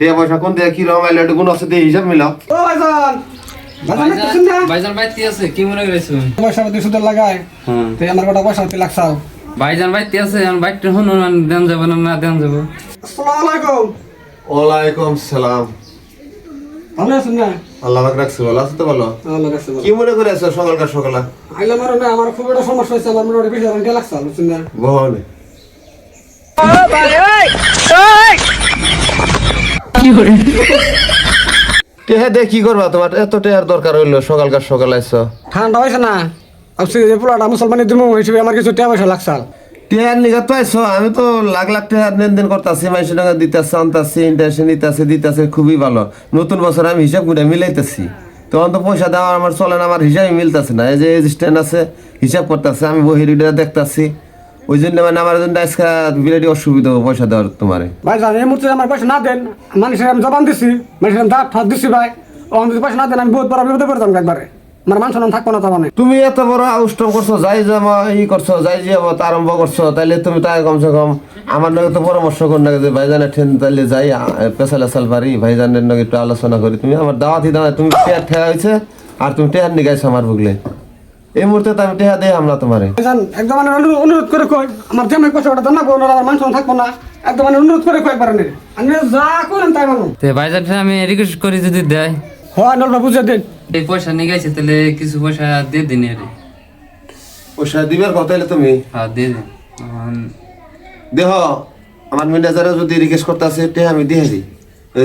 টিয়া পয়সা কোন দিয়ে কি রকম আইলে কোন আছে দিয়ে হিসাব মিলাও। ও ভাইজান ভাইজান বাইতে আছে কি মনে করেছো পয়সা পাতি সুদের লাগায় তুই আমার কটা পয়সা পাতি লাগছাও। ভাইজান বাইতে আছে আমার বাইকটা শুনুন দেন যাবো না দেন যাবো। আসসালামু আলাইকুম। ওয়ালাইকুম সালাম। ভালো আছেন না? আল্লাহ পাক রাখছে, ভালো আছে তো? ভালো। আল্লাহ কাছে কি মনে করে আছো সকালকার সকালে? আইলা মারো না, আমার খুব একটা সমস্যা হয়েছে, আমার মোটামুটি 20,000 লাগছে বুঝছেন না? বহনে টেহা দিয়ে কি করবা? তোমার এত টেহার দরকার হইলো সকালকার সকালে আইছো? ঠান্ডা হয়েছে না, ভাবছি যে পোলাটা মুসলমানের ধর্ম হিসেবে আমার কিছু টাকা পয়সা লাগছে। টেহার নিগা তো আইছো, আমি তো লাখ লাখ টেহার লেনদেন করতেছি, মাইসের টাকা দিতেছে, আনতাছি, ইন্টারেস্ট নিতেছে, দিতেছে, খুবই ভালো। নতুন বছর আমি হিসাব করে মিলাইতেছি, তখন তো পয়সা দেওয়া আমার চলে না, আমার হিসাবে মিলতেছে না। এই যে স্ট্যান্ড আছে হিসাব করতেছে, আমি বহিরিটা দেখতেছি, ওই জন্য মানে আমার জন্য আজকে বিরাট অসুবিধা হবে পয়সা দেওয়ার তোমারে। ভাই জান এই মুহূর্তে আমার পয়সা না দেন, মানুষের আমি জবান দিছি, মানুষের দাঁত ফাঁত দিছি ভাই, ও আমি যদি পয়সা না দেন আমি বহুত বড় বিপদে পড়তাম একবারে, আমার মান সম্মান থাকবো না। তার মানে তুমি এত বড় আউস্টম করছো, যাই যাবো ই করছো, যাই যাবো তা আরম্ভ করছো, তাইলে তুমি তাই কমসে কম আমার নাকি তো পরামর্শ কর না যে ভাইজানের ঠেন তাইলে যাই পেশাল আসাল পারি, ভাইজানের নাকি একটু আলোচনা করি। তুমি আমার দাওয়াতি দাওয়া, তুমি টেয়ার ঠেয়া হয়েছে আর তুমি টেয়ার নিয়ে গেছো আমার বুগলে। এই মুহূর্তে তো আমি টেহা দেই আমরা তোমারে জান একদম মানে অনুরোধ করে কই, আমার যে আমি পয়সাটা দেন না বলো, আমার মান সম্মান থাকবো না, একদম মানে অনুরোধ করে কই একবার আমি যা করেন তাই মানুষ। তে ভাইজান আমি রিকোয়েস্ট করি যদি দেয়। হয় নলবা বুঝে দেন। এই পয়সা নিয়ে গেছে তাহলে কিছু পয়সা দিয়ে দিন আরে। পয়সা দিবার কথা হলে তুমি হ্যাঁ দিয়ে দিন। দেহ আমার ম্যানেজারে যদি রিকোয়েস্ট করতে আছে টেহা আমি দিয়ে দিই।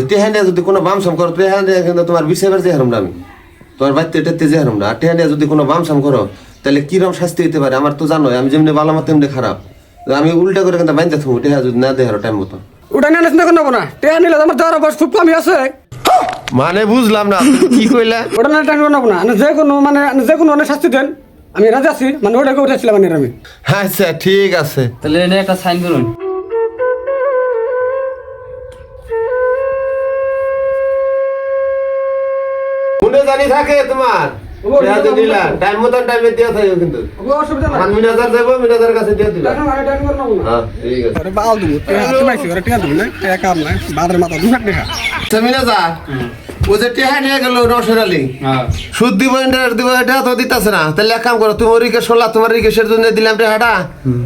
টেহা নিয়ে যদি কোনো বামসাম করো, টেহা নিয়ে কিন্তু তোমার বিষয়বার যে হারম না, আমি তোমার বাড়িতে টেতে যে হারম না। আর টেহা নিয়ে যদি কোনো বামসাম করো তাহলে কিরম শাস্তি হতে পারে আমার তো জানোই, আমি যেমনি ভালো আমার তেমনি খারাপ। আমি উল্টা করে কিন্তু বাইন্দা থাকবো টেহা যদি না দেয় টাইম মতো। ওটা নিয়ে চিন্তা করবো না, টেয়া নিলে আমার দেওয়ার অভ্যাস খুব কমই আছে। মানে বুঝলাম না কি কইলা? ওটা নিয়ে টেনশন নেবো না, যে কোনো মানে যে কোনো অনেক শাস্তি দেন আমি রাজি আছি, মানে ওটাকে উঠেছিলাম মানে আমি। আচ্ছা ঠিক আছে, তাহলে এটা একটা সাইন করুন। কোনে জানি থাকে তোমার টেহা যে দিলা টাইম মতন টাইমে দিয়া থাকো কিন্তু। অসুবিধা নাই, আমার ম্যানেজার যাবো, ম্যানেজারের কাছে দিয়ে দিলা। টেনশন নেবো না। হ্যাঁ ঠিক আছে। আরে বাল দেবো, টেয়া হাতে পাইছি, ওরা টেয়া দেবো না, টেয়া কাম নাই, বাদের মাথা দুশাক দেখা। ম্যানেজার ও যে টেহা নিয়ে গেল নসর আলী, হ্যাঁ সুদ দিব ইন্টারেস্ট দিব, এটা তো দিতেছে না। তাহলে এক কাম করো, তুমি রিকেশ করলা, তোমার রিকেশের জন্য দিলাম টেহাটা,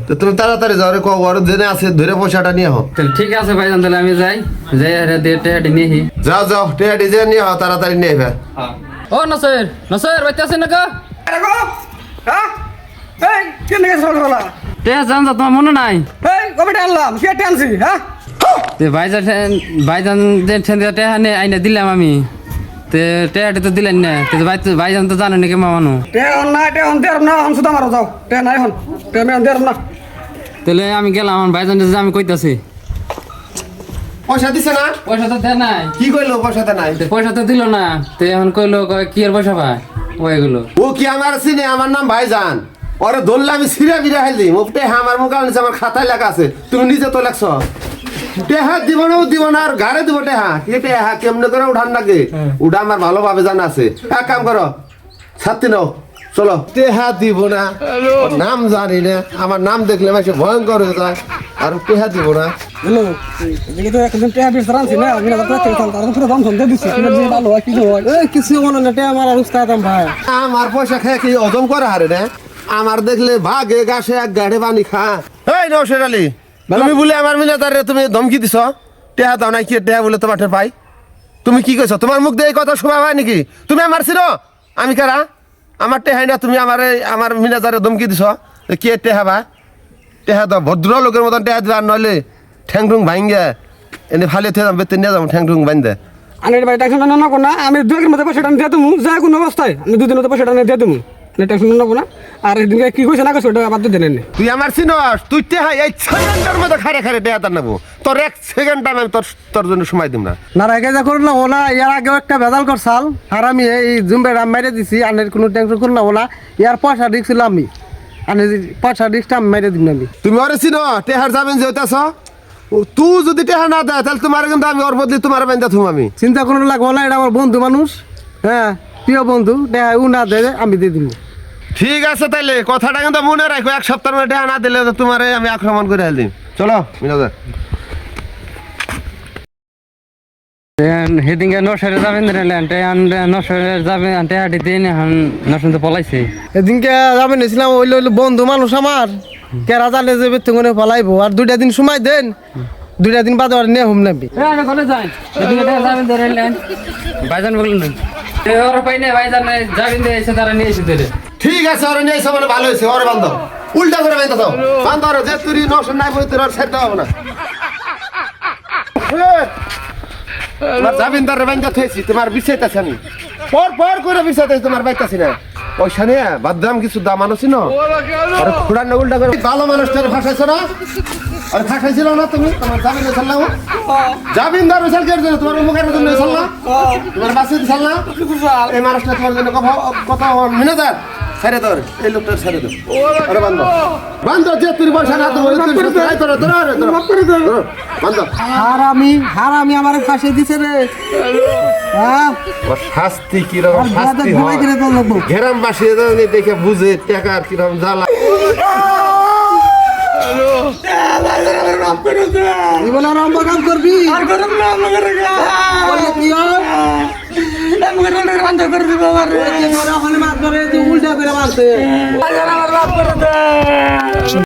তো তুমি তাড়াতাড়ি যাও রে, ঘর জেনে আছে ধরে পয়সাটা নিয়ে হো। তাহলে ঠিক আছে ভাইজান, তাহলে আমি যাই যাই আরে দিয়ে টেহাটি নিয়ে আসি। যাও যাও টেহাটি যে নিয়ে হো, তাড়াতাড়ি নিয়ে আইবা। ও নসর নসর বাইতে আছেন না গো? আরে গো হ্যাঁ এই কেন গেছ সকালবেলা? টেহা জান যা তোমার মনে নাই? এই কবে আনলাম কে টেনছি হ্যাঁ? তে ভাইজান যে ঠেন দিয়ে টেহা নিয়ে আইনা দিলাম আমি, তে টেহাটি তো দিলেন না, তে ভাইজান তো জানেন নাকি মানু। টেয়া না টেয়া অন দেয়ার না, অন সুদা মারো যাও, টেয়া নাই হন, টেয়া আমি অন দেয়ার না। তাহলে আমি গেলাম, আমার ভাইজান যে আমি কইতাছি। পয়সা দিছে না? পয়সা তো দেয় নাই। কি কইলো পয়সাটা নাই? পয়সা তো দিল না, তে এখন কইলো কি আর পয়সা পায় ওইগুলো। ও কি আমার চিনে? আমার নাম ভাইজান, ওরে ধরলে আমি সিরা বিরা হাইলি মুখটে আমার মুখ আনছে, আমার খাতায় লেখা আছে, তুমি নিজে তো লেখছ। টেহা দিব না, দিব না, আর গাড়ে দিব টেহা। কি টেহা কেমনে করে উঠান নাকি? উঠা আমার ভালোভাবে জানা আছে। এক কাম করো, ছাত্রী নাও, চলো। টেহা দিব না, ওর নাম জানি না, আমার নাম দেখলে মাসে ভয়ঙ্কর হয়ে যায়, আর টেহা দিব না। হ্যালো এদিকে তো একদম টেয়া বিশ রানছি না, আমি না তো তার পুরো দাম ধরে দিছি, কিনা যে ভালো হয় কিছু হয় এই কিছু মনে না, টেয়া আমার অবস্থা দাম ভাই। আমার পয়সা খেয়ে কি হজম করে হারে না? আমার দেখলে ভাগে গাছে এক গাড়ে পানি খা। এই নৌশের আলী, তুমি বলে আমার মিনাতারে তুমি ধমকি দিছ, টেহা দাও নাই, কি টেহা বলে তোমার পাই? তুমি কি কইছ? তোমার মুখ দিয়ে এই কথা শোভা হয় নাকি? তুমি আমার ছিল, আমি কারা? আমার টেহাই না, তুমি আমার মিনাজারে ধমকি দিছ, কে টেহা বা? টেহা দাও, ভদ্র লোকের মতন টেহা দিবা, নইলে ঠ্যাং ঠুং ভাঙ্গে এনে ফালিয়ে থেকে বেতে নিয়ে যাবো, ঠ্যাং ঠুং বান্ধে। আমি ভাই টেনশন নেবো না, আমি দুয়ের মধ্যে পয়সাটা দিয়ে দেবো, যা কোনো অবস্থায় আমি দুদিনের মধ্যে পয়সাটা দিয়ে দেবো, টেনশন নেবো না। আর এদিকে কি কইছে না কইছে ওটা আবার দিয়ে দেন। তুই আমার চিনস, তুই টেহা এই সেকেন্ডের মধ্যে খারে খারে টেহা তার নেবো, তোর এক সেকেন্ড আমি তোর জন্য সময় দিব না। না আগে যা করুন না ওলা, ইয়ার আগেও একটা ভেজাল করছাল, আর আমি এই জুম্বে রাম মেরে দিছি, আনের কোনো টেনশন করুন না ওলা, ইয়ার পয়সা দিচ্ছিল আমি, আনে পয়সা দিচ্ছি আমি মেরে দিন আমি। তুমি ওরে চিনো? টেহার যাবেন যে হইতাছ, তুই যদি টেহা না দেয় তাহলে তোমার কিন্তু আমি ওর বদলি তোমার বান্ধা থুম আমি। চিন্তা করুন লাগবো না, এটা আমার বন্ধু মানুষ, হ্যাঁ প্রিয় বন্ধু, টেহা ও না দেয় আমি দিয়ে দিব। ঠিক আছে তাইলে কথাটা কিন্তু মনে রাখো, এক সপ্তাহের মধ্যে টেহা না দিলে তো তোমারে আমি আক্রমণ করে দিই। চলো মিনাজার। সেদিনকে নশরে যাবেন দিলেন নশরে যাবে টেহাটি দিন এখন নশন তো পলাইছে এদিনকে যাবে নিয়েছিলাম ওই লইলো বন্ধু মানুষ আমার কেরা জানে যে বেতনে ফলাইবো আর 2টা দিন সময় দেন 2টা দিন বাদে আর নিয়ে হুম নেবি ঘরে যাই সেদিনকে যাবেন ধরেন ভাইজান বললেন ওরা পাই না ভাইজান যাবেন দিয়ে এসে তারা নিয়ে এসে দিলে ঠিক আছে ওরে নিয়ে এসে মানে ভালো হয়েছে ওরে বান্ধ উল্টা করে বান্ধ দাও বান্ধ ওরে যে তুই নশো নাই বই তোর ছেড়ে দেওয়া হবে না তোমার জামিনদারের বাইন্দা থয়েছি তোমার বিষয়টাছি আমি পর করে বিষয়টাছি তোমার বাইতাছি না পয়সা নিয়ে বাদাম কিছু দাম আনোছি না আরে খুড়ার না উল্টা করে ভালো মানুষটার ভাষাইছো না আরে ভাষাইছিল না তুমি তোমার জামিন ছাড়লাম জামিনদার বিশাল কে জন্য তোমার উপকারের জন্য ছাড়লাম তোমার বাসে ছাড়লাম এই মানুষটা তোমার জন্য কথা মিনাদার ছেড়ে দাও এই লোকটা ছেড়ে দাও আরে বান্ধব বান্ধব যে তুই পয়সা না তো বান্ধব হারামি আমার ফাঁসে দিছে রে হ্যাঁ শাস্তি কিরকম শাস্তি হয় ঘেরাম বাসিয়ে দেখে বুঝে টাকার কিরকম জ্বালা জীবন আরম্ভ কাম করবি আর করব না আমাকে বলে কি আমাকে করে দিব আমার ওখানে মাছ ধরে উল্টা করে মারছে আমার বাপ করে দে